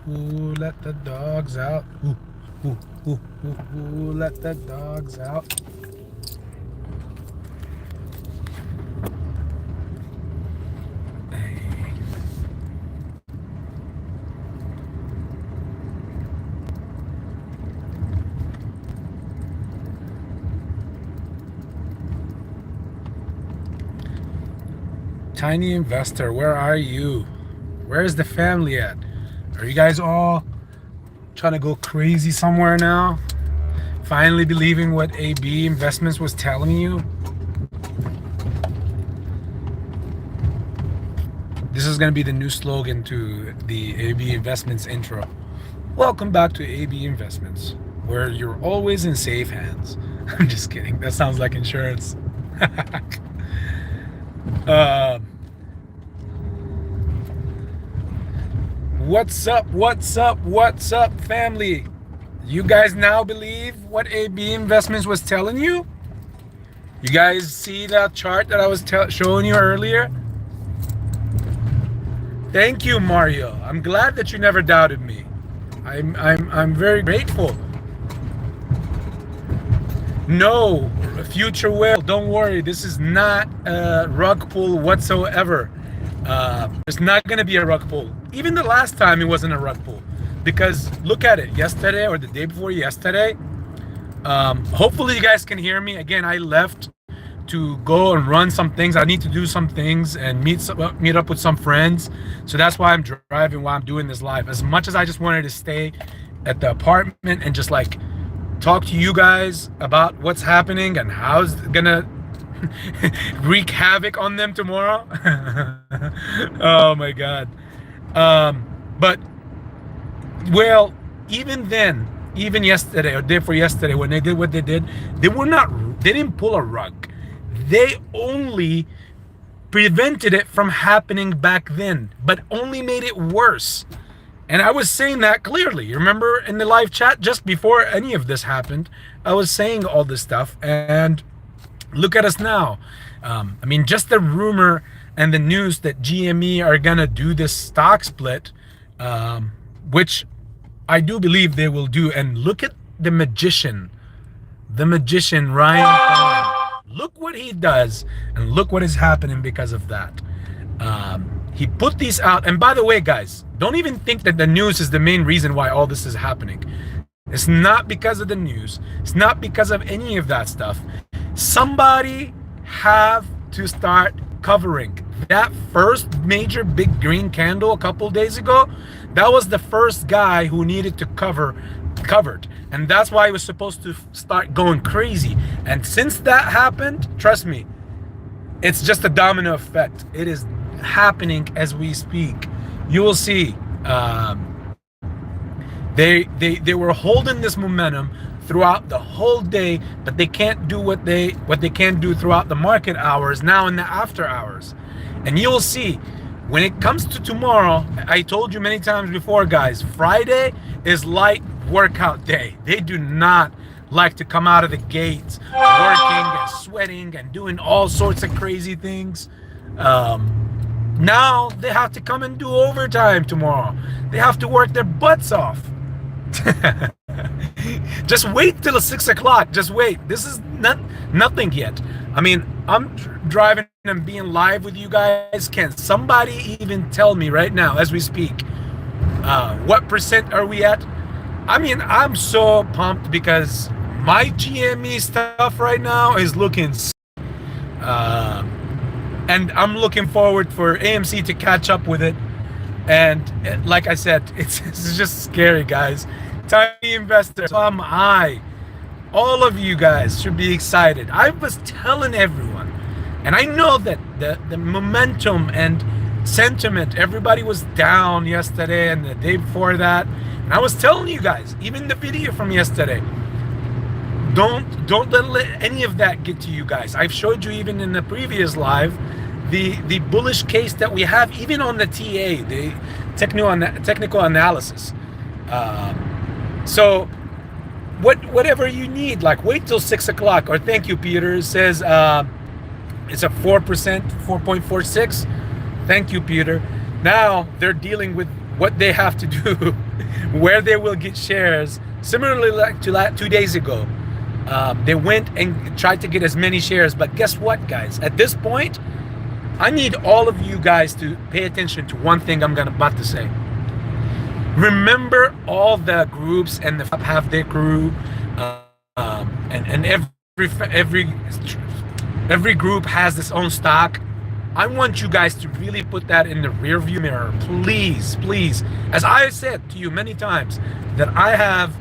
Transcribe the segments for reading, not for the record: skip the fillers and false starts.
ooh, let the dogs out. Ooh, let the dogs out. Tiny investor, where are you? Where is the family at? Are you guys all trying to go crazy somewhere now? Finally believing what AB Investments was telling you? This is going to be the new slogan to the AB Investments intro. Welcome back to AB Investments, where you're always in safe hands. I'm just kidding. That sounds like insurance. What's up? What's up? What's up, family? You guys now believe what AB Investments was telling you? You guys see that chart that I was showing you earlier? Thank you, Mario. I'm glad that you never doubted me. I'm very grateful. No, future will. Don't worry. This is not a rug pull whatsoever. There's not going to be a rug pull. Even the last time it wasn't a rug pull, because look at it. Yesterday or the day before yesterday. Hopefully you guys can hear me. Again, I left to go and run some things. I need to do some things and meet up with some friends. So that's why I'm driving while I'm doing this live. As much as I just wanted to stay at the apartment and just like talk to you guys about what's happening and how it's gonna wreak havoc on them tomorrow. Oh my God. But well, even then, even yesterday or day before yesterday, when they did what they did, they didn't pull a rug. They only prevented it from happening back then, but only made it worse. And I was saying that clearly. You remember in the live chat just before any of this happened, I was saying all this stuff, and look at us now. I mean, just the rumor and the news that GME are gonna do this stock split, which I do believe they will do. And look at the magician Ryan. Look what he does, and look what is happening because of that. He put these out, and by the way, guys, don't even think that the news is the main reason why all this is happening. It's not because of the news. It's not because of any of that stuff. Somebody have to start covering. That first major big green candle a couple days ago, that was the first guy who needed to covered. And that's why he was supposed to start going crazy. And since that happened, trust me, it's just a domino effect. It is happening as we speak. You will see. They were holding this momentum throughout the whole day, but they can't do what they can do throughout the market hours now in the after hours. And you'll see when it comes to tomorrow, I told you many times before, guys, Friday is light workout day. They do not like to come out of the gates working and sweating and doing all sorts of crazy things. Now they have to come and do overtime tomorrow. They have to work their butts off. Just wait till 6 o'clock. Just wait. This is nothing yet. I mean, I'm driving and being live with you guys. Can somebody even tell me right now as we speak, what percent are we at? I mean, I'm so pumped because my GME stuff right now is looking, and I'm looking forward for AMC to catch up with it. And like I said, it's just scary, guys. Tiny investors, so am I. All of you guys should be excited. I was telling everyone, and I know that the momentum and sentiment, everybody was down yesterday and the day before that. And I was telling you guys, even the video from yesterday, don't let any of that get to you guys. I've showed you even in the previous live the bullish case that we have even on the TA, the technical analysis. So whatever you need, like wait till 6 o'clock. Or thank you, Peter. It says it's a 4%, 4.46. Thank you, Peter. Now they're dealing with what they have to do, where they will get shares. Similarly, like to 2 days ago, they went and tried to get as many shares. But guess what, guys? At this point, I need all of you guys to pay attention to one thing I'm about to say. Remember, all the groups and the have their crew, and every group has its own stock. I want you guys to really put that in the rear view mirror, please, please. As I said to you many times, that I have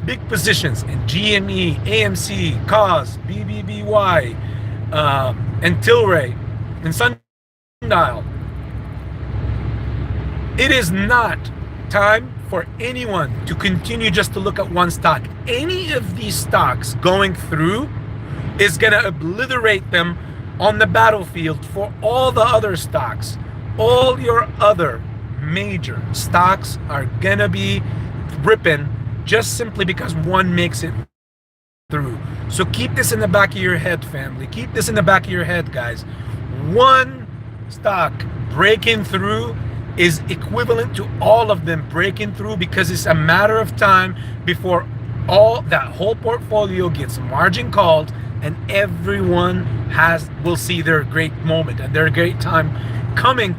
big positions in GME, AMC, koss, bbby, and tlry, and sndl. It is not time for anyone to continue just to look at one stock. Any of these stocks going through is gonna obliterate them on the battlefield for all the other stocks. All your other major stocks are gonna be ripping just simply because one makes it through. So keep this in the back of your head, family. Keep this in the back of your head, guys. One stock breaking through is equivalent to all of them breaking through, because it's a matter of time before all that whole portfolio gets margin called, and everyone will see their great moment and their great time coming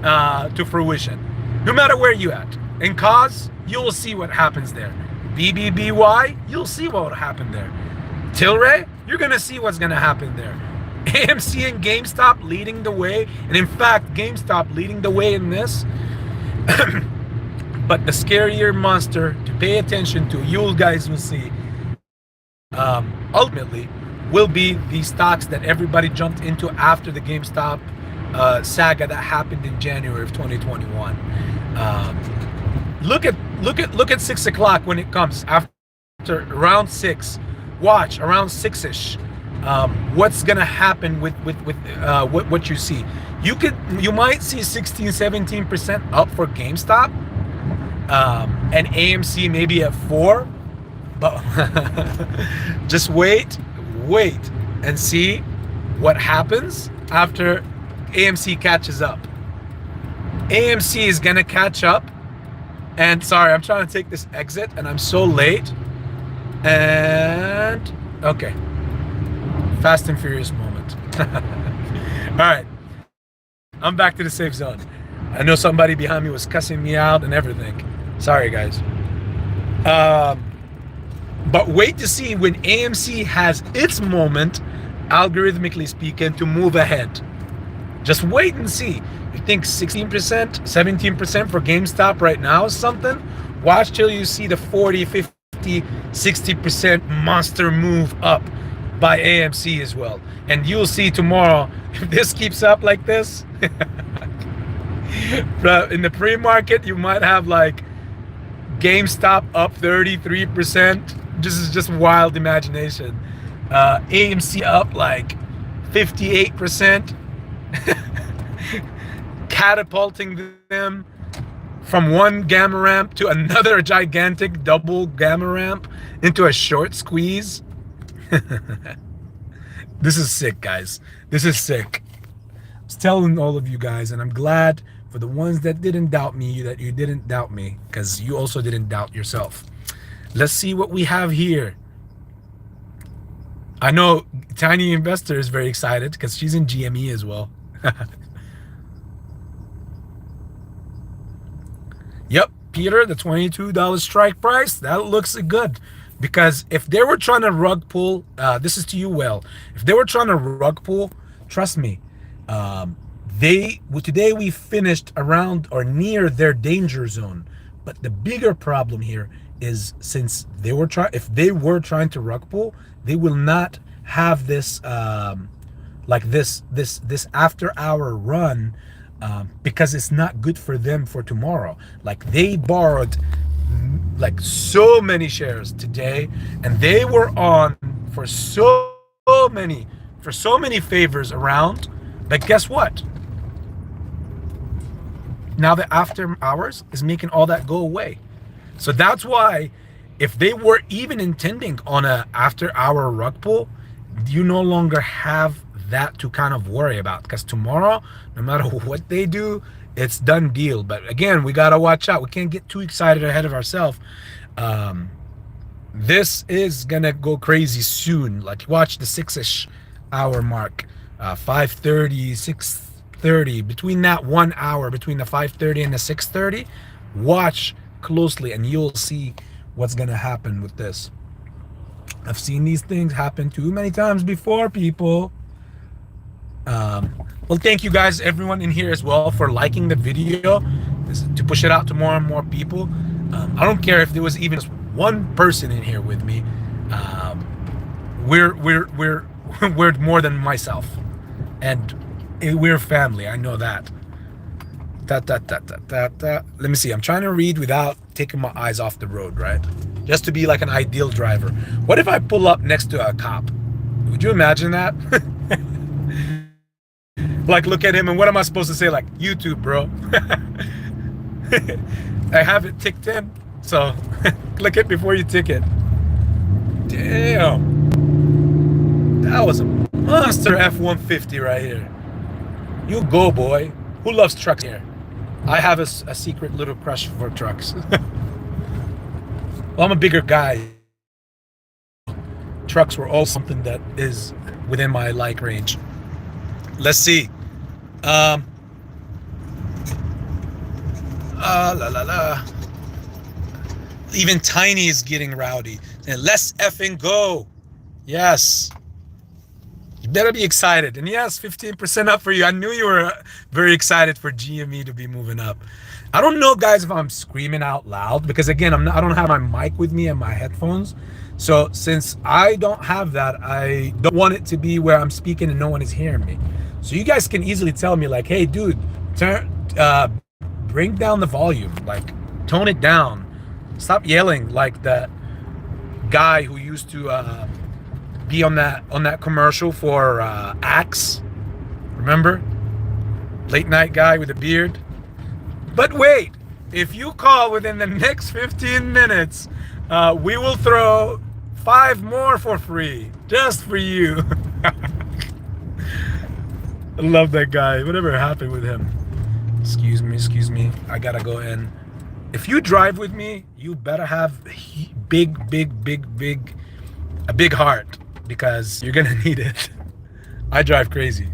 to fruition. No matter where you at. In koss, you'll see what happens there. bbby, you'll see what will happen there. tlry, you're gonna see what's gonna happen there. AMC and GameStop leading the way, and in fact, GameStop leading the way in this. But the scarier monster to pay attention to, you guys will see, ultimately, will be the stocks that everybody jumped into after the GameStop saga that happened in January of 2021. Look at 6 o'clock when it comes, after around 6. Watch around 6ish. What's gonna happen with what you see. You might see 16-17% up for GameStop, and AMC maybe at 4, but just wait and see what happens after AMC catches up. AMC is gonna catch up, and sorry, I'm trying to take this exit and I'm so late, and okay, Fast and Furious moment. All right, I'm back to the safe zone. I know somebody behind me was cussing me out and everything. Sorry, guys. But wait to see when AMC has its moment, algorithmically speaking, to move ahead. Just wait and see. You think 16%, 17% for GameStop right now is something? Watch till you see the 40, 50, 60% monster move up by AMC as well. And you'll see tomorrow, if this keeps up like this, in the pre-market, you might have like GameStop up 33%. This is just wild imagination. AMC up like 58%, catapulting them from one gamma ramp to another gigantic double gamma ramp into a short squeeze. This is sick, guys. This is sick. I was telling all of you guys, and I'm glad for the ones that didn't doubt me, that you didn't doubt me, because you also didn't doubt yourself. Let's see what we have here. I know Tiny Investor is very excited because she's in GME as well. Yep, Peter, the $22 strike price, that looks good. Because if they were trying to rug pull, this is to you, Well, if they were trying to rug pull, trust me, today we finished around or near their danger zone. But the bigger problem here is, since if they were trying to rug pull, they will not have this like this after hour run, because it's not good for them for tomorrow. Like, they borrowed like so many shares today, and they were on for so many favors around. But guess what? Now the after hours is making all that go away. So that's why, if they were even intending on a after hour rug pull, you no longer have that to kind of worry about, because tomorrow, no matter what they do, it's done deal. But again, we gotta watch out. We can't get too excited ahead of ourselves. This is gonna go crazy soon. Like, watch the 6-ish hour mark, 5:30, 6:30. Between that 1 hour, between the 5:30 and the 6:30, watch closely and you'll see what's gonna happen with this. I've seen these things happen too many times before, people. Well, thank you guys, everyone in here as well, for liking the video. This is to push it out to more and more people. I don't care if there was even just one person in here with me. We're we're more than myself, and we're family. I know that. Let me see. I'm trying to read without taking my eyes off the road, right? Just to be like an ideal driver. What if I pull up next to a cop? Would you imagine that? Like, look at him, and what am I supposed to say? Like, YouTube, bro. I have it ticked in, so click it before you tick it. Damn. That was a monster F-150 right here. You go, boy. Who loves trucks here? I have a secret little crush for trucks. Well, I'm a bigger guy. Trucks were all something that is within my like range. Let's see. La la la. Even Tiny is getting rowdy. And let's effing go. Yes. You better be excited. And yes, 15% up for you. I knew you were very excited for GME to be moving up. I don't know, guys, if I'm screaming out loud, because again, I don't have my mic with me and my headphones. So since I don't have that, I don't want it to be where I'm speaking and no one is hearing me. So you guys can easily tell me, like, hey, dude, bring down the volume, like, tone it down. Stop yelling like that guy who used to be on that commercial for Axe. Remember? Late night guy with a beard. But wait, if you call within the next 15 minutes, we will throw 5 more for free, just for you. I love that guy. Whatever happened with him? Excuse me. I gotta go in. If you drive with me, you better have a big heart, because you're gonna need it. I drive crazy.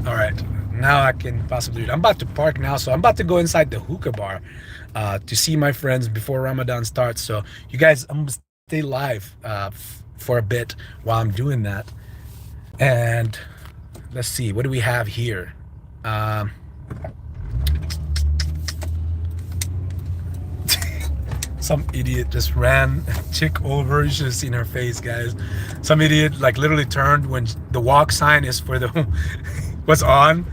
All right, now I can possibly do it. I'm about to park now, so I'm about to go inside the hookah bar to see my friends before Ramadan starts. So you guys, I'm gonna stay live for a bit while I'm doing that. And let's see, what do we have here? Some idiot just ran a chick over. You should have seen her face, guys. Some idiot like literally turned when the walk sign is for the was on,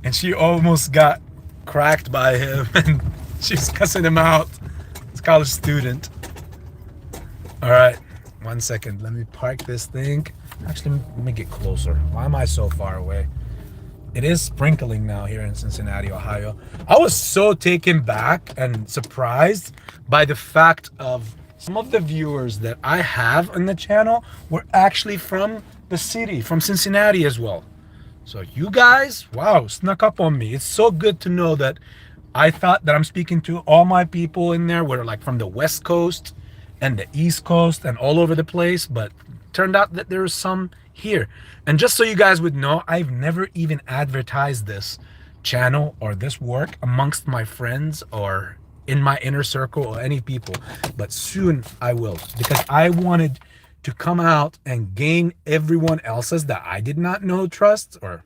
and she almost got cracked by him, and she's cussing him out. It's a college student. All right, 1 second. Let me park this thing. Actually, let me get closer. Why am I so far away? It is sprinkling now here in Cincinnati, Ohio. I was so taken back and surprised by the fact of some of the viewers that I have on the channel were actually from the city, from Cincinnati as well. So you guys, wow, snuck up on me. It's so good to know that I thought that I'm speaking to all my people in there were like from the West Coast and the East Coast and all over the place, but turned out that there was some here. And just so you guys would know, I've never even advertised this channel or this work amongst my friends or in my inner circle or any people, but soon I will, because I wanted to come out and gain everyone else's that I did not know trust, or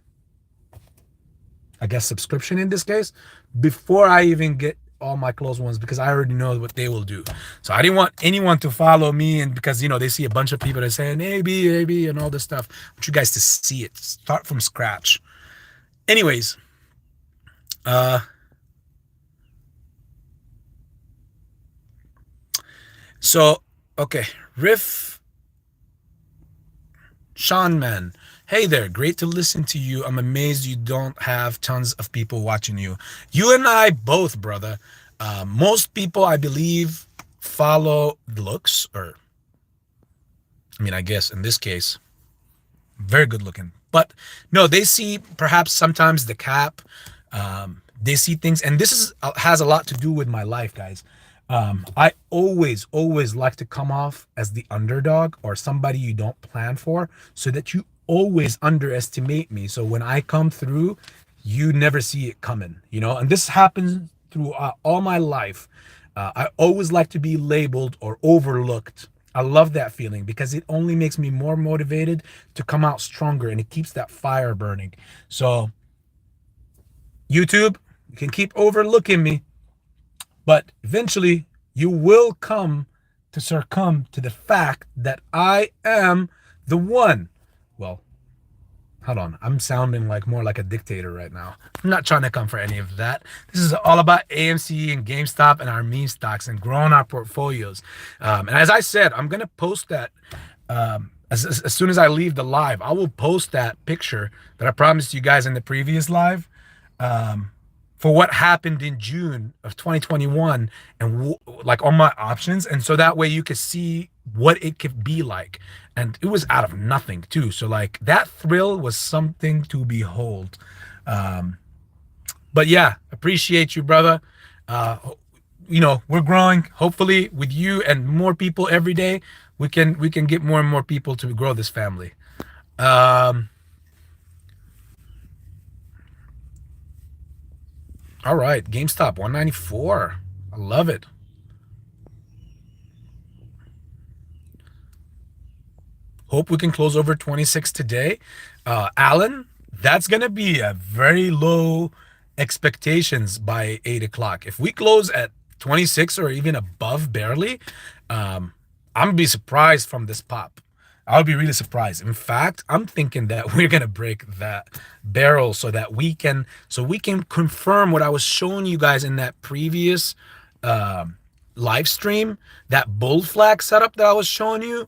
I guess subscription in this case, before I even get all my close ones, because I already know what they will do. So I didn't want anyone to follow me, and because, you know, they see a bunch of people that are saying AB and all this stuff. I want you guys to see it, start from scratch. Anyways, so okay, Riff Sean Man, hey there, great to listen to you. I'm amazed you don't have tons of people watching you. You and I both, brother. Most people, I believe, follow looks, or I mean, I guess in this case, very good looking. But no, they see perhaps sometimes the cap. They see things, and this is has a lot to do with my life, guys. I always like to come off as the underdog or somebody you don't plan for, so that you always underestimate me. So when I come through, you never see it coming, you know. And this happens through all my life. I always like to be labeled or overlooked. I love that feeling because it only makes me more motivated to come out stronger, and it keeps that fire burning. So YouTube, you can keep overlooking me, but eventually you will come to succumb to the fact that I am the one. Well, hold on. I'm sounding like more like a dictator right now. I'm not trying to come for any of that. This is all about AMC and GameStop and our meme stocks and growing our portfolios. And as I said, I'm going to post that as soon as I leave the live. I will post that picture that I promised you guys in the previous live for what happened in June of 2021 and like on my options. And so that way you could see what it could be like. And it was out of nothing too. So like that thrill was something to behold. But yeah, appreciate you, brother. You know, we're growing. Hopefully with you and more people every day, we can get more and more people to grow this family. All right, GameStop 194. I love it. Hope we can close over 26 today. Alan, that's going to be a very low expectations by 8 o'clock. If we close at 26 or even above barely, I'm going to be surprised from this pop. I'll be really surprised. In fact, I'm thinking that we're going to break that barrel so that we can confirm what I was showing you guys in that previous live stream, that bull flag setup that I was showing you,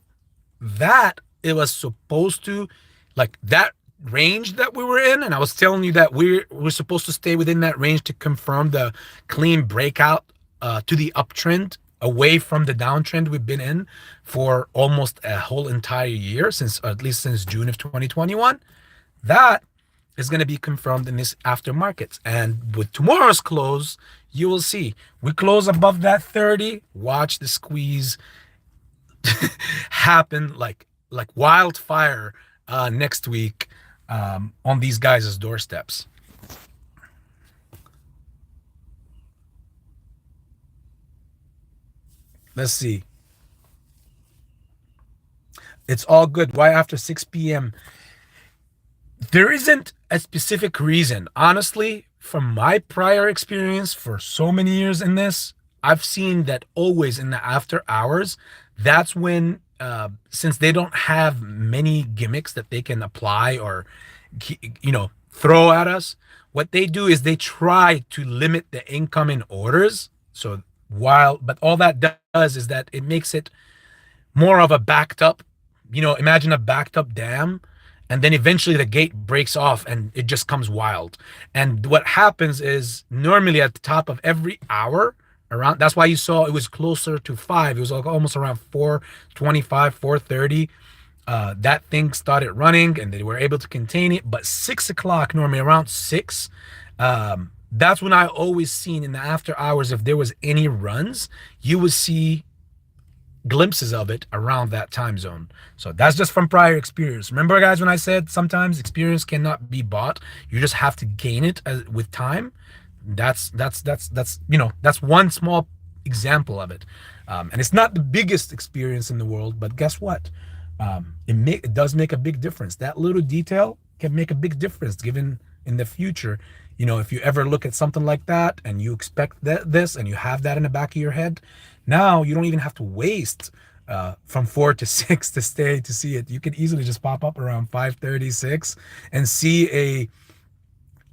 that it was supposed to, like that range that we were in, and I was telling you that we're supposed to stay within that range to confirm the clean breakout to the uptrend, away from the downtrend we've been in for almost a whole entire year, since at least since June of 2021. That is going to be confirmed in this aftermarket, and with tomorrow's close, you will see we close above that 30. Watch the squeeze happen like wildfire next week on these guys' doorsteps. Let's see. It's all good. Why after 6 p.m.? There isn't a specific reason. Honestly, from my prior experience for so many years in this, I've seen that always in the after hours, that's when, since they don't have many gimmicks that they can apply or, you know, throw at us, what they do is they try to limit the incoming orders. So but all that does is that it makes it more of a backed up, you know, imagine a backed up dam, and then eventually the gate breaks off and it just comes wild. And what happens is normally at the top of every hour around, that's why you saw it was closer to 5, it was like almost around 4:25, 4:30, that thing started running and they were able to contain it. But 6 o'clock, normally around 6, that's when I always seen in the after hours, if there was any runs, you would see glimpses of it around that time zone. So that's just from prior experience. Remember, guys, when I said sometimes experience cannot be bought, you just have to gain it with time. That's you know, that's one small example of it. And it's not the biggest experience in the world, but guess what? It does make a big difference. That little detail can make a big difference given in the future. You know, if you ever look at something like that and you expect this and you have that in the back of your head, now you don't even have to waste from 4 to 6 to see it. You can easily just pop up around 5:36 and see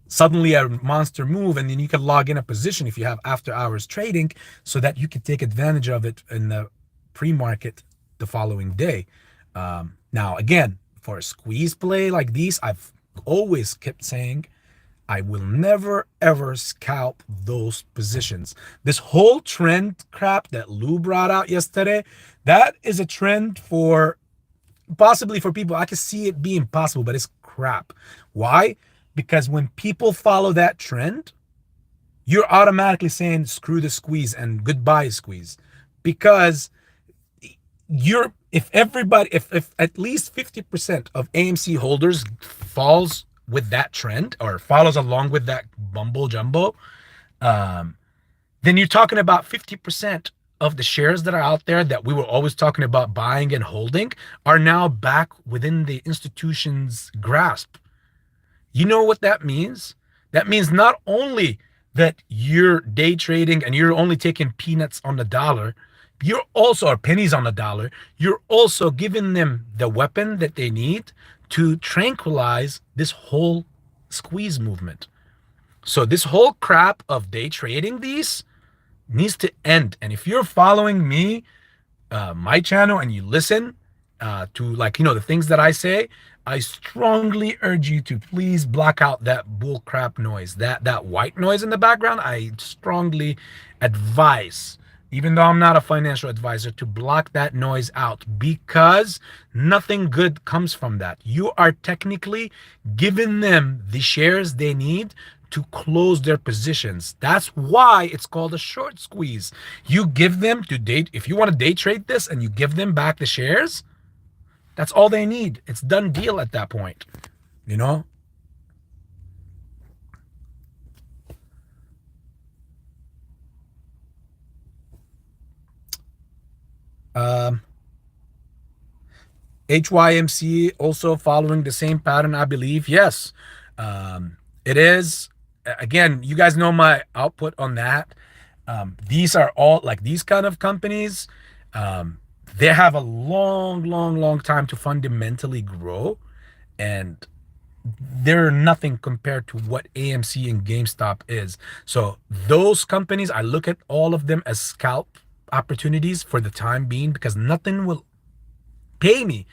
suddenly a monster move, and then you can log in a position if you have after hours trading, so that you can take advantage of it in the pre-market the following day. Now again, for a squeeze play like these, I've always kept saying I will never ever scalp those positions. This whole trend crap that Lou brought out yesterday, that is a trend for possibly for people. I can see it being possible, but it's crap. Why? Because when people follow that trend, you're automatically saying screw the squeeze and goodbye squeeze. Because if at least 50% of AMC holders falls with that trend or follows along with that bumble jumbo, then you're talking about 50% of the shares that are out there that we were always talking about buying and holding are now back within the institution's grasp. You know what that means? That means not only that you're day trading and you're only taking peanuts on the dollar, you're also, or pennies on the dollar, you're also giving them the weapon that they need to tranquilize this whole squeeze movement. So this whole crap of day trading these needs to end. And if you're following me, my channel, and you listen to, like, the things that I say, I strongly urge you to please block out that bull crap noise, that white noise in the background. I strongly advise, even though I'm not a financial advisor, to block that noise out, because nothing good comes from that. You are technically giving them the shares they need to close their positions. That's why it's called a short squeeze. You give them to date, if you want to day trade this and you give them back the shares, that's all they need. It's done deal at that point, you know? HYMC also following the same pattern, I believe. Yes, it is. Again, you guys know my output on that. These are all, like, these kind of companies, they have a long time to fundamentally grow, and they're nothing compared to what AMC and GameStop is. So those companies, I look at all of them as scalp opportunities for the time being, because nothing will pay me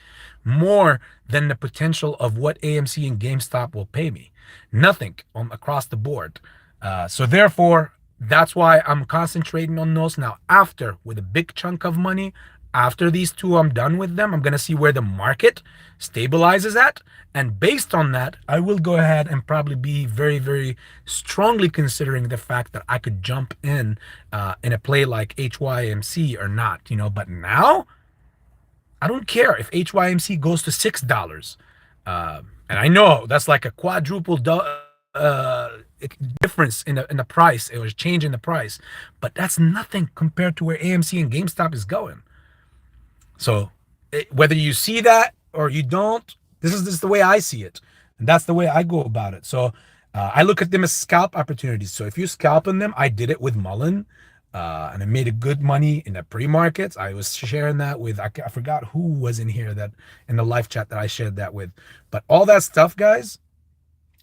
more than the potential of what AMC and GameStop will pay me. Nothing across the board. So therefore, that's why I'm concentrating on those now. After, with a big chunk of money, after these two, I'm done with them. I'm going to see where the market stabilizes at. And based on that, I will go ahead and probably be very strongly considering the fact that I could jump in a play like HYMC or not, But now, I don't care if HYMC goes to $6. And I know that's like a quadruple difference in the price. It was change in the price, but that's nothing compared to where AMC and GameStop is going. So whether you see that or you don't, this is the way I see it, and that's the way I go about it. So I look at them as scalp opportunities. So if you scalp in them, I did it with Mullen, and I made a good money in the pre-markets. I was sharing that with, I forgot who was in here, that in the live chat that I shared that with. But all that stuff, guys,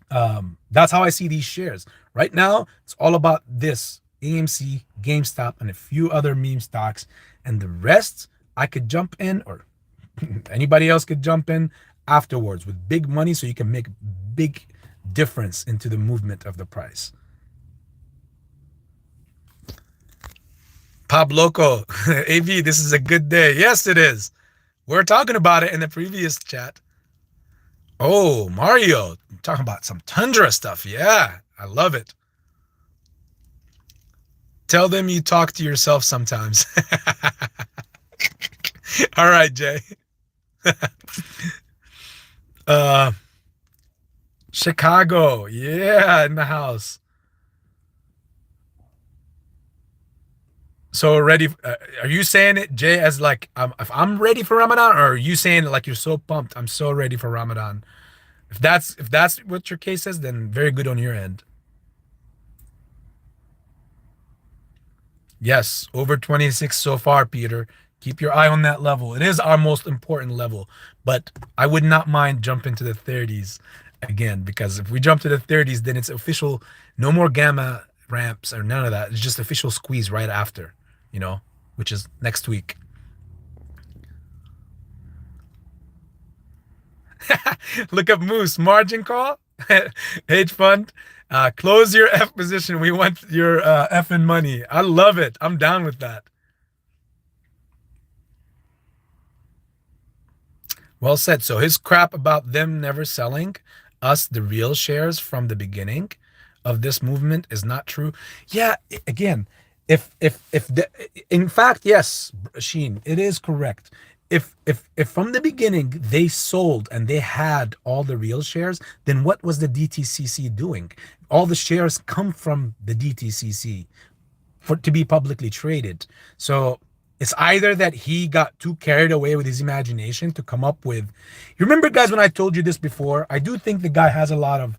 that's how I see these shares. Right now, it's all about this AMC, GameStop, and a few other meme stocks. And the rest, I could jump in, or anybody else could jump in afterwards with big money, so you can make big difference into the movement of the price. Pop Loco, AV, this is a good day. Yes, it is. We're talking about it in the previous chat. Oh, Mario, talking about some Tundra stuff. Yeah, I love it. Tell them you talk to yourself sometimes. All right, Jay. Chicago, yeah, in the house. So ready? Are you saying it, Jay, as like, if I'm ready for Ramadan, or are you saying it like you're so pumped, I'm so ready for Ramadan? If that's what your case is, then very good on your end. Yes, over 26 so far, Peter. Keep your eye on that level. It is our most important level, but I would not mind jumping to the 30s again, because if we jump to the 30s, then it's official. No more gamma ramps or none of that. It's just official squeeze right after, which is next week. Look up Moose, margin call, hedge fund. Close your F position. We want your F in money. I love it. I'm down with that. Well said. So his crap about them never selling us the real shares from the beginning of this movement is not true. Yeah, again, if the, in fact, yes, Sheen, it is correct. If from the beginning they sold and they had all the real shares, then what was the DTCC doing? All the shares come from the DTCC for to be publicly traded. So it's either that he got too carried away with his imagination to come up with. You remember, guys, when I told you this before? I do think the guy has a lot of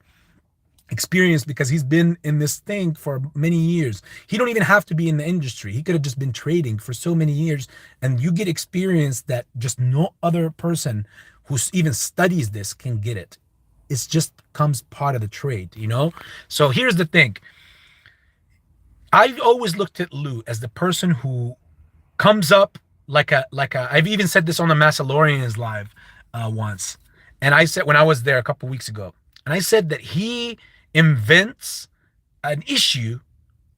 experience because he's been in this thing for many years. He don't even have to be in the industry. He could have just been trading for so many years, and you get experience that just no other person who even studies this can get it. It's just comes part of the trade, you know? So here's the thing. I've always looked at Lou as the person who comes up like a I've even said this on the Macellorians live once. And I said when I was there a couple weeks ago, and I said that he invents an issue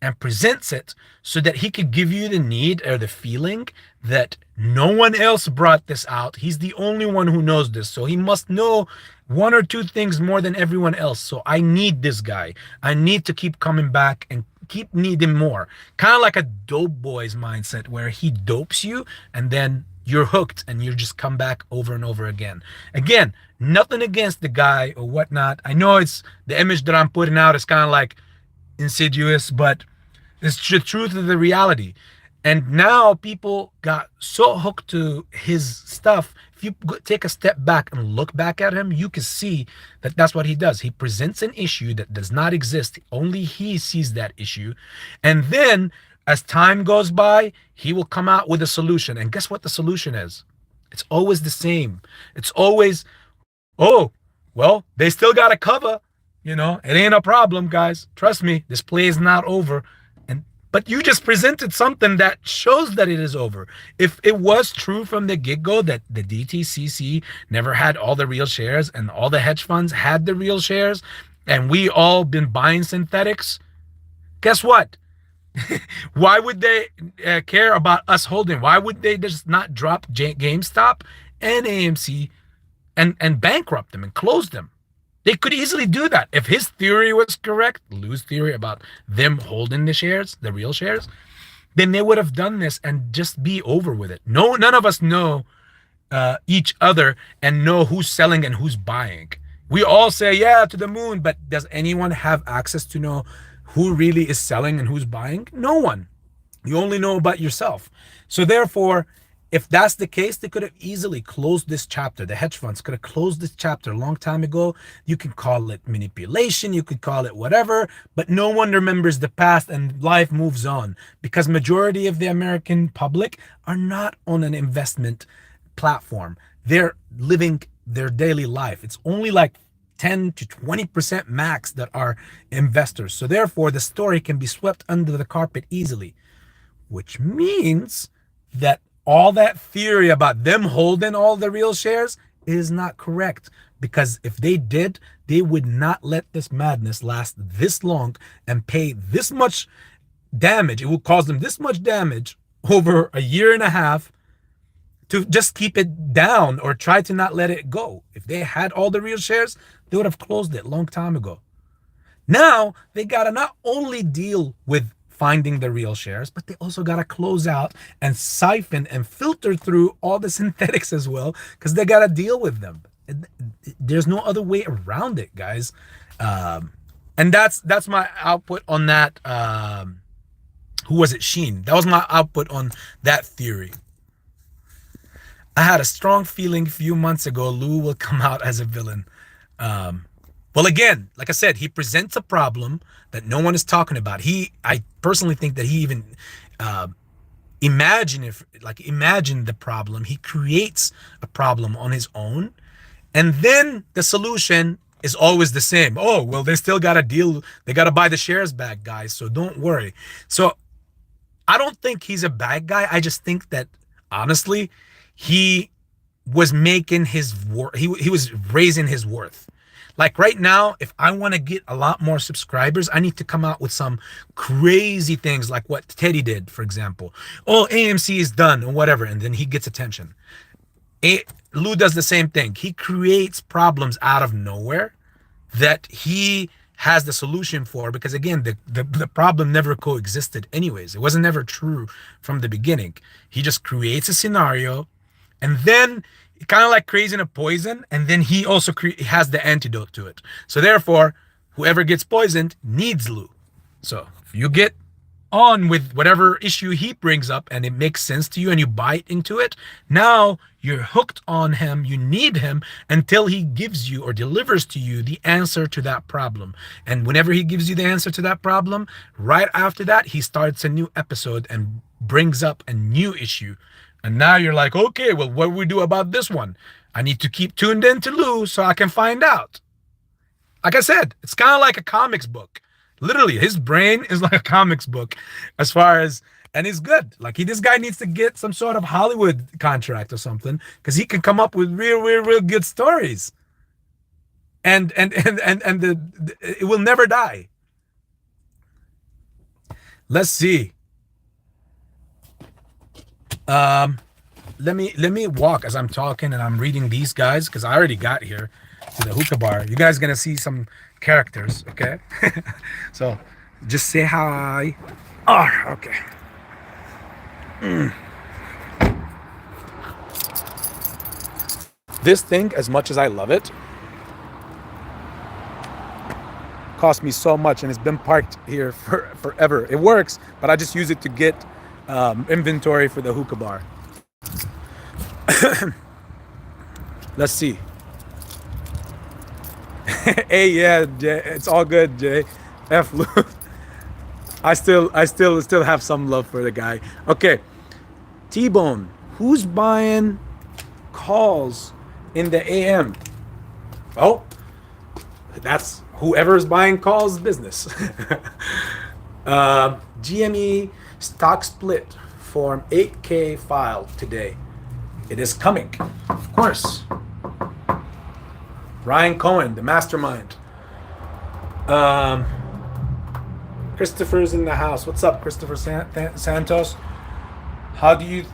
and presents it so that he could give you the need or the feeling that no one else brought this out. He's the only one who knows this. So he must know one or two things more than everyone else. So I need this guy. I need to keep coming back and keep needing more. Kind of like a dope boy's mindset where he dopes you and then you're hooked and you just come back over and over again. Again, nothing against the guy or whatnot. I know it's the image that I'm putting out is kind of like insidious, but it's the truth of the reality. And now people got so hooked to his stuff. If you take a step back and look back at him, you can see that that's what he does. He presents an issue that does not exist. Only he sees that issue. And then as time goes by, he will come out with a solution. And guess what the solution is? It's always the same. It's always, oh, well, they still got a cover. You know, it ain't a problem, guys. Trust me, this play is not over. But you just presented something that shows that it is over. If it was true from the get-go that the DTCC never had all the real shares and all the hedge funds had the real shares and we all been buying synthetics, guess what? Why would they care about us holding? Why would they just not drop GameStop and AMC and bankrupt them and close them? They could easily do that. If his theory was correct, Lou's theory about them holding the shares, the real shares, then they would have done this and just be over with it. No, none of us know each other and know who's selling and who's buying. We all say, yeah, to the moon, but does anyone have access to know who really is selling and who's buying? No one. You only know about yourself. So therefore, if that's the case, they could have easily closed this chapter. The hedge funds could have closed this chapter a long time ago. You can call it manipulation. You could call it whatever, but no one remembers the past and life moves on because majority of the American public are not on an investment platform. They're living their daily life. It's only like 10 to 20% max that are investors. So therefore, the story can be swept under the carpet easily, which means that all that theory about them holding all the real shares is not correct, because if they did, they would not let this madness last this long and pay this much damage. It will cause them this much damage over a year and a half to just keep it down or try to not let it go. If they had all the real shares, they would have closed it a long time ago. Now they got to not only deal with finding the real shares, but they also got to close out and siphon and filter through all the synthetics as well, because they got to deal with them. There's no other way around it, guys. And that's my output on that. Who was it? Sheen. That was my output on that theory. I had a strong feeling a few months ago Lou will come out as a villain. Well, again, like I said, he presents a problem that no one is talking about. I personally think that he even imagine the problem. He creates a problem on his own, and then the solution is always the same. Oh, well, they still got to deal. They got to buy the shares back, guys. So don't worry. So I don't think he's a bad guy. I just think that honestly, he was making his worth. He was raising his worth. Like right now, if I want to get a lot more subscribers, I need to come out with some crazy things like what Teddy did, for example. Oh, AMC is done or whatever, and then he gets attention. Lou does the same thing. He creates problems out of nowhere that he has the solution for, because again, the problem never coexisted anyways. It wasn't ever true from the beginning. He just creates a scenario, and then kind of like creating a poison, and then he also has the antidote to it. So therefore, whoever gets poisoned needs Lou. So if you get on with whatever issue he brings up and it makes sense to you and you bite into it, now you're hooked on him. You need him until he gives you or delivers to you the answer to that problem. And whenever he gives you the answer to that problem, right after that, he starts a new episode and brings up a new issue. And now you're like, okay, well, what do we do about this one? I need to keep tuned in to Lou so I can find out. Like I said, it's kind of like a comics book. Literally, his brain is like a comics book as far as, and he's good. Like this guy needs to get some sort of Hollywood contract or something, because he can come up with real good stories. And it will never die. Let's see. Let me walk as I'm talking and I'm reading these guys, because I already got here to the hookah bar. You guys gonna see some characters, okay? So just say hi. Oh, okay. This thing, as much as I love it, cost me so much, and it's been parked here for forever. It works, but I just use it to get inventory for the hookah bar. Let's see. Hey, yeah, Jay, it's all good, Jay. F Lou. I still have some love for the guy. Okay, T-Bone, who's buying calls in the AM? Oh, that's whoever's buying calls business. GME stock split form 8K file today. It is coming, of course. Ryan Cohen, the mastermind. Christopher's in the house. What's up, Christopher Santos? How do you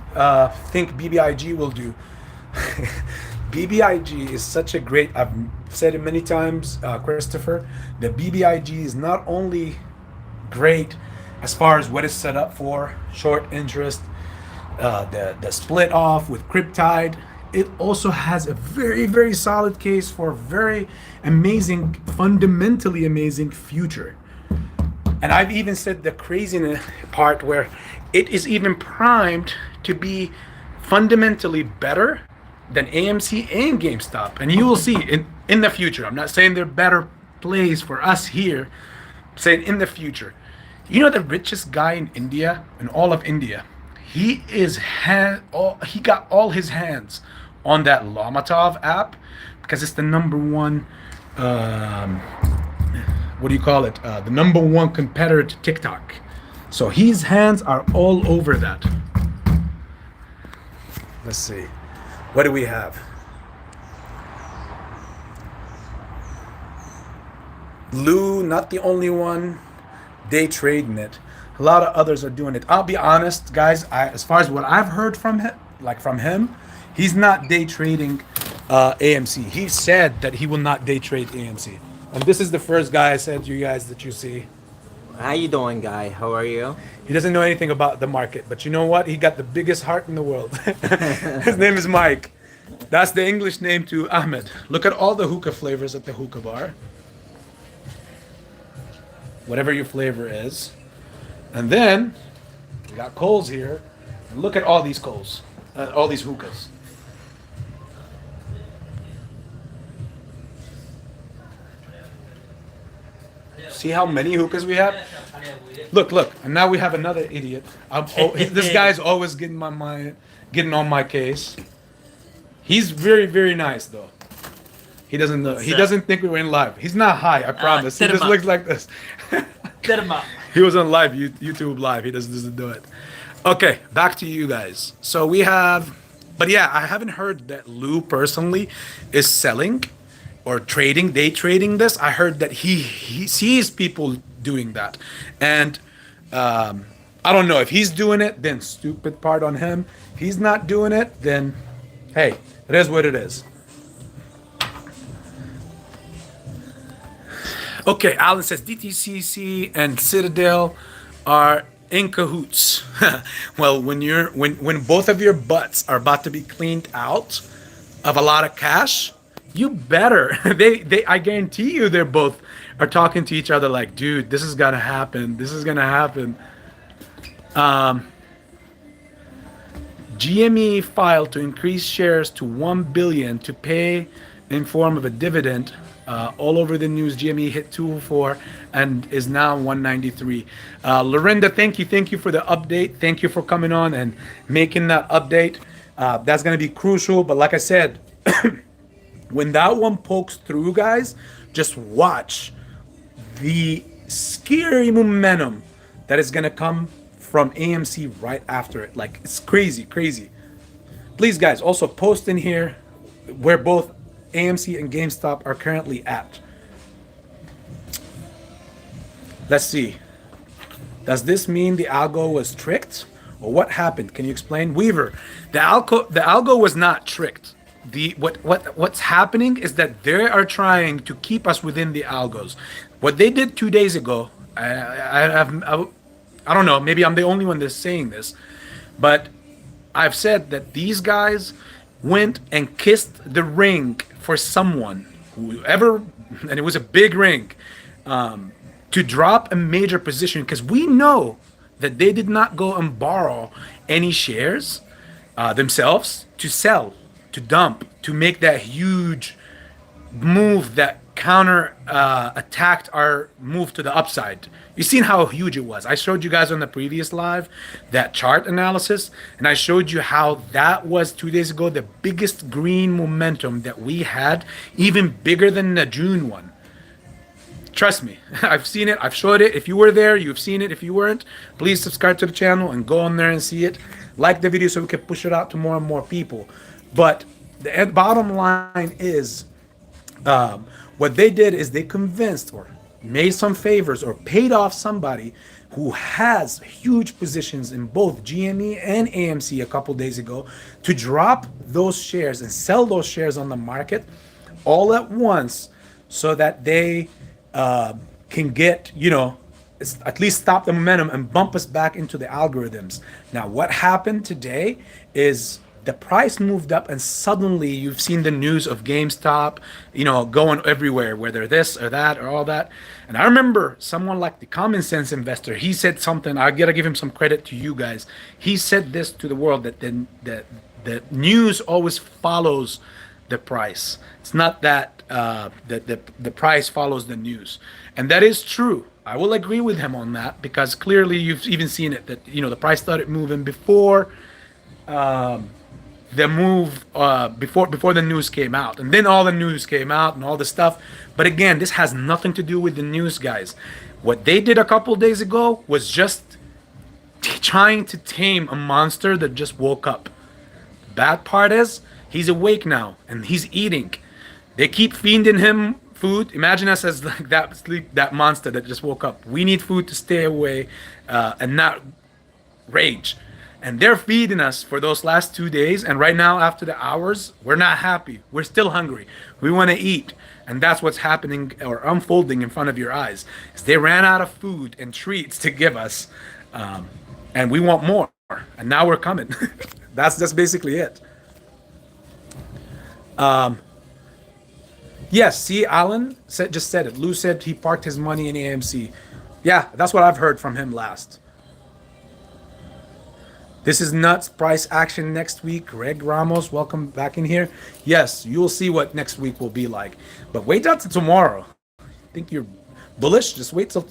think bbig will do? bbig is such a great, I've said it many times, Christopher, the bbig is not only great as far as what it's set up for, short interest, the split off with Cryptide, it also has a very solid case for very amazing, fundamentally amazing future. And I've even said the crazy part where it is even primed to be fundamentally better than AMC and GameStop. And you will see in the future. I'm not saying they're better plays for us here. I'm saying in the future. You know the richest guy in India, in all of India, he got all his hands on that Lamatov app because it's the number one, what do you call it? The number one competitor to TikTok. So his hands are all over that. Let's see. What do we have? Lou, not the only one. Day trading it. A lot of others are doing it. I'll be honest, guys. As far as what I've heard from him, he's not day trading AMC. He said that he will not day trade AMC. And this is the first guy I said to you guys that you see. How you doing, guy? How are you? He doesn't know anything about the market, but you know what? He got the biggest heart in the world. His name is Mike. That's the English name to Ahmed. Look at all the hookah flavors at the hookah bar. Whatever your flavor is. And then we got coals here. And look at all these coals, all these hookahs. See how many hookahs we have? Look, and now we have another idiot. This guy's always getting on my case. He's very nice though. He doesn't know. He doesn't think we were in live. He's not high, I promise. He just looks like this. Set him up. He was on live, YouTube live. He doesn't do it. Okay, back to you guys. So we have, but yeah, I haven't heard that Lou personally is selling or trading, day trading this. I heard that he sees people doing that. And I don't know if he's doing it, then stupid part on him. If he's not doing it, then hey, it is what it is. Okay, Alan says DTCC and Citadel are in cahoots. Well, when both of your butts are about to be cleaned out of a lot of cash, you better. They I guarantee you they're both are talking to each other like, dude, this is gonna happen. This is gonna happen. GME filed to increase shares to 1 billion to pay in form of a dividend. All over the news, GME hit 204 and is now 193. Lorinda, thank you for the update. Thank you for coming on and making that update. That's going to be crucial. But like I said, when that one pokes through, guys, just watch the scary momentum that is going to come from AMC right after it. Like, it's crazy. Please, guys, also post in here where both AMC and GameStop are currently at. Let's see. Does this mean the algo was tricked, or what happened? Can you explain, Weaver? The algo was not tricked. What's happening is that they are trying to keep us within the algos. What they did 2 days ago, I don't know. Maybe I'm the only one that's saying this, but I've said that these guys went and kissed the ring for someone, whoever, and it was a big ring, to drop a major position, because we know that they did not go and borrow any shares themselves to sell, to dump, to make that huge move that counter attacked our move to the upside. You've seen how huge it was. I showed you guys on the previous live that chart analysis, and I showed you how that was 2 days ago the biggest green momentum that we had, even bigger than the June one. Trust me, I've seen it, I've showed it. If you were there, you've seen it. If you weren't, please subscribe to the channel and go on there and see it. Like the video so we can push it out to more and more people. But the bottom line is, what they did is they convinced or made some favors or paid off somebody who has huge positions in both GME and AMC a couple days ago to drop those shares and sell those shares on the market all at once, so that they can get, at least stop the momentum and bump us back into the algorithms. Now, what happened today is the price moved up, and suddenly you've seen the news of GameStop, going everywhere, whether this or that or all that. And I remember someone like the common sense investor, he said something, I gotta give him some credit to you guys. He said this to the world, that the news always follows the price. It's not that the price follows the news. And that is true. I will agree with him on that, because clearly you've even seen it, that the price started moving before the move, before the news came out, and then all the news came out and all the stuff. But again, this has nothing to do with the news, guys. What they did a couple days ago was just trying to tame a monster that just woke up. The bad part is he's awake now and he's eating. They keep feeding him food. Imagine us as like that monster that just woke up. We need food to stay away and not rage. And they're feeding us for those last 2 days. And right now, after the hours, we're not happy. We're still hungry. We want to eat. And that's what's happening or unfolding in front of your eyes. Is they ran out of food and treats to give us. And we want more. And now we're coming. That's basically it. Yes, see, Alan just said it. Lou said he parked his money in AMC. Yeah, that's what I've heard from him last. This is nuts. Price action next week. Greg Ramos, welcome back in here. Yes, you'll see what next week will be like. But wait till tomorrow. Think you're bullish? Just wait till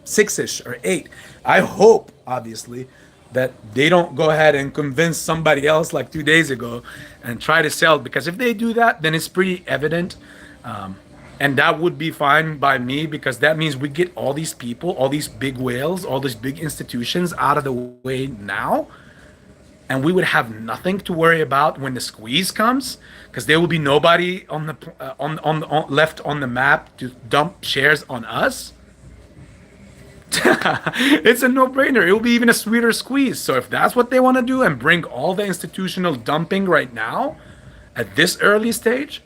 6-ish or 8. I hope, obviously, that they don't go ahead and convince somebody else like 2 days ago and try to sell. Because if they do that, then it's pretty evident. And that would be fine by me, because that means we get all these people, all these big whales, all these big institutions out of the way now, and we would have nothing to worry about when the squeeze comes, because there will be nobody on the left on the map to dump shares on us. It's a no-brainer. It will be even a sweeter squeeze. So if that's what they want to do and bring all the institutional dumping right now at this early stage,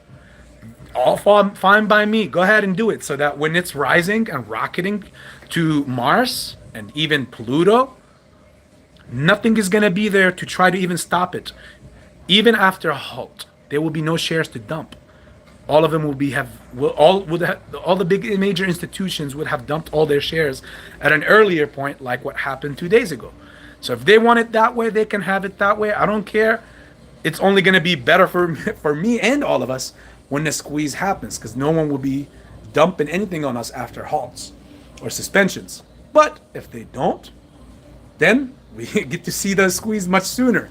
all fine by me. Go ahead and do it so that when it's rising and rocketing to Mars and even Pluto, nothing is going to be there to try to even stop it. Even after a halt, there will be no shares to dump. All of them all the big major institutions would have dumped all their shares at an earlier point, like what happened 2 days ago. So if they want it that way, they can have it that way. I don't care. It's only going to be better for me and all of us when the squeeze happens, because no one will be dumping anything on us after halts or suspensions. But if they don't, then we get to see the squeeze much sooner.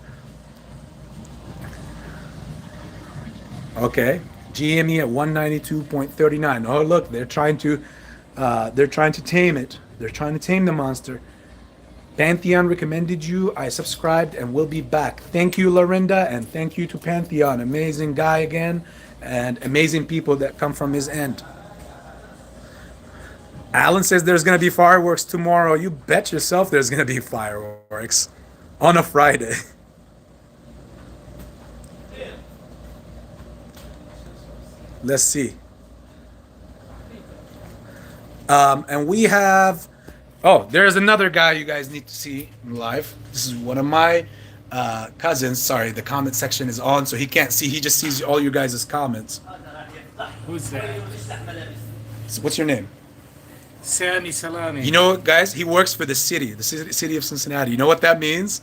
Okay. GME at 192.39. Oh, look, they're trying to tame it. They're trying to tame the monster. Pantheon recommended you. I subscribed and will be back. Thank you, Lorinda, and thank you to Pantheon. Amazing guy again, and amazing people that come from his end. Alan says there's going to be fireworks tomorrow. You bet yourself there's going to be fireworks on a Friday. Let's see. And we have, there's another guy you guys need to see live. This is one of my cousins. Sorry, the comment section is on, so he can't see. He just sees all you guys' comments. Who's that? So what's your name? Sami Salami. You know what, guys? He works for the city of Cincinnati. You know what that means?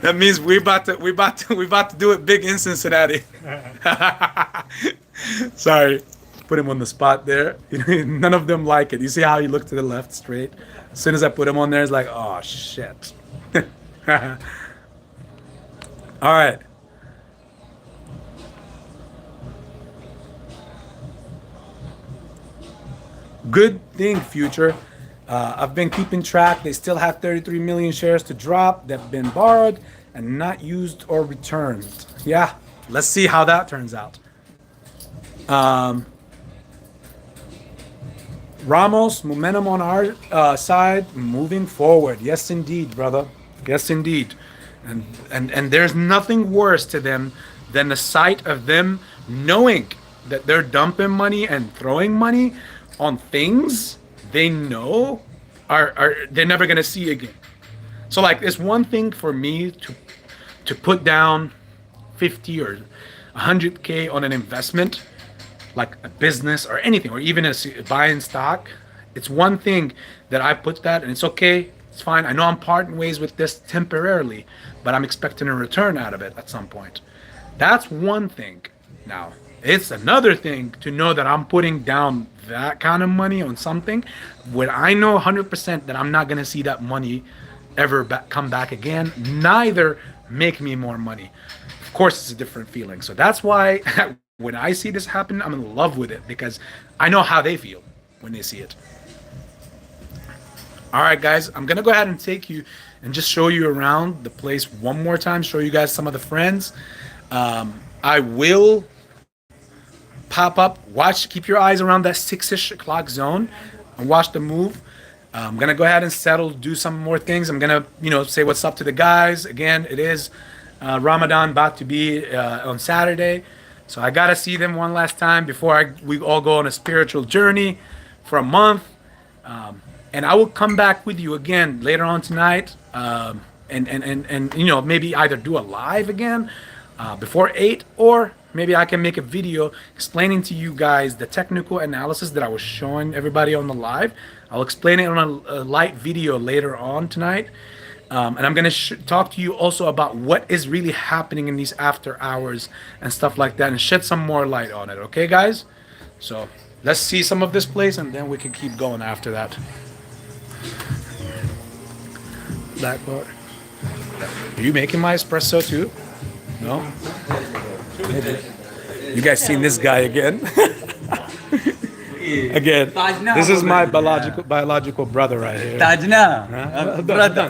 That means we about to do it big in Cincinnati. Sorry, put him on the spot there. None of them like it. You see how he looked to the left straight? As soon as I put him on there, it's like, oh shit. All right. Good thing, future. I've been keeping track. They still have 33 million shares to drop that have been borrowed and not used or returned. Yeah, let's see how that turns out. Ramos, momentum on our side, moving forward. Yes, indeed, brother. Yes, indeed. And there's nothing worse to them than the sight of them knowing that they're dumping money and throwing money on things they know are they're never gonna see again. So like, it's one thing for me to put down 50 or 100K on an investment, like a business or anything, or even a buying stock. It's one thing that I put that, and it's okay, it's fine. I know I'm parting ways with this temporarily, but I'm expecting a return out of it at some point. That's one thing. Now, it's another thing to know that I'm putting down that kind of money on something when I know 100% that I'm not going to see that money ever come back again, neither make me more money. Of course, it's a different feeling. So that's why when I see this happen, I'm in love with it, because I know how they feel when they see it. All right, guys, I'm going to go ahead and take you and just show you around the place one more time, show you guys some of the friends. I will pop up, keep your eyes around that 6-ish o'clock zone and watch the move. I'm gonna go ahead and settle, do some more things. I'm gonna, say what's up to the guys. Again, it is Ramadan about to be on Saturday, so I gotta see them one last time before we all go on a spiritual journey for a month. And I will come back with you again later on tonight, and maybe either do a live again before 8, or maybe I can make a video explaining to you guys the technical analysis that I was showing everybody on the live. I'll explain it on a light video later on tonight. And I'm going to talk to you also about what is really happening in these after hours and stuff like that, and shed some more light on it. Okay, guys? So let's see some of this place, and then we can keep going after that. Blackboard. Are you making my espresso too? No? Maybe. You guys seen this guy again? Again, this is my biological brother right here. Done.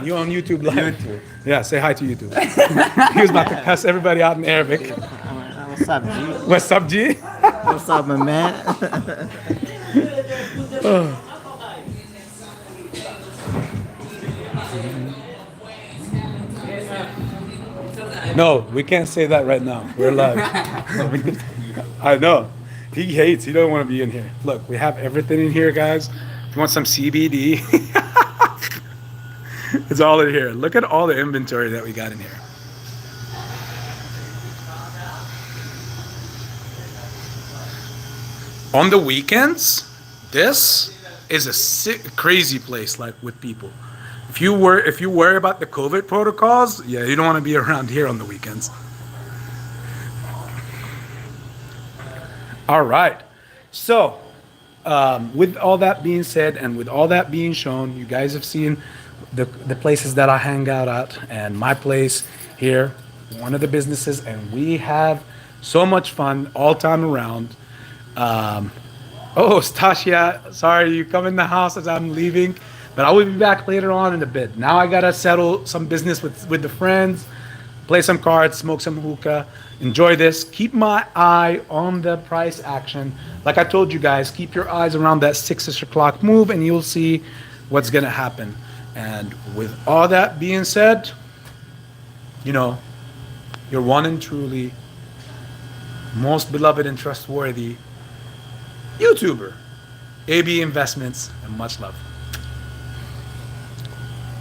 You on YouTube live? Yeah, say hi to YouTube. He was about to cuss everybody out in Arabic. What's up, G? What's up, G? What's up, my man? No, we can't say that right now. We're live. I know. He hates. He don't want to be in here. Look, we have everything in here, guys. If you want some CBD, it's all in here. Look at all the inventory that we got in here. On the weekends, this is a crazy place, like with people. If you worry about the COVID protocols, yeah, you don't want to be around here on the weekends. All right. So, with all that being said, and with all that being shown, you guys have seen the places that I hang out at, and my place here, one of the businesses, and we have so much fun all time around. Oh, Stasia, sorry, you come in the house as I'm leaving, but I will be back later on in a bit. Now I gotta settle some business with the friends, play some cards, smoke some hookah, enjoy this. Keep my eye on the price action. Like I told you guys, keep your eyes around that 6-ish o'clock move and you'll see what's gonna happen. And with all that being said, you know, your one and truly most beloved and trustworthy YouTuber, AB Investments, and much love.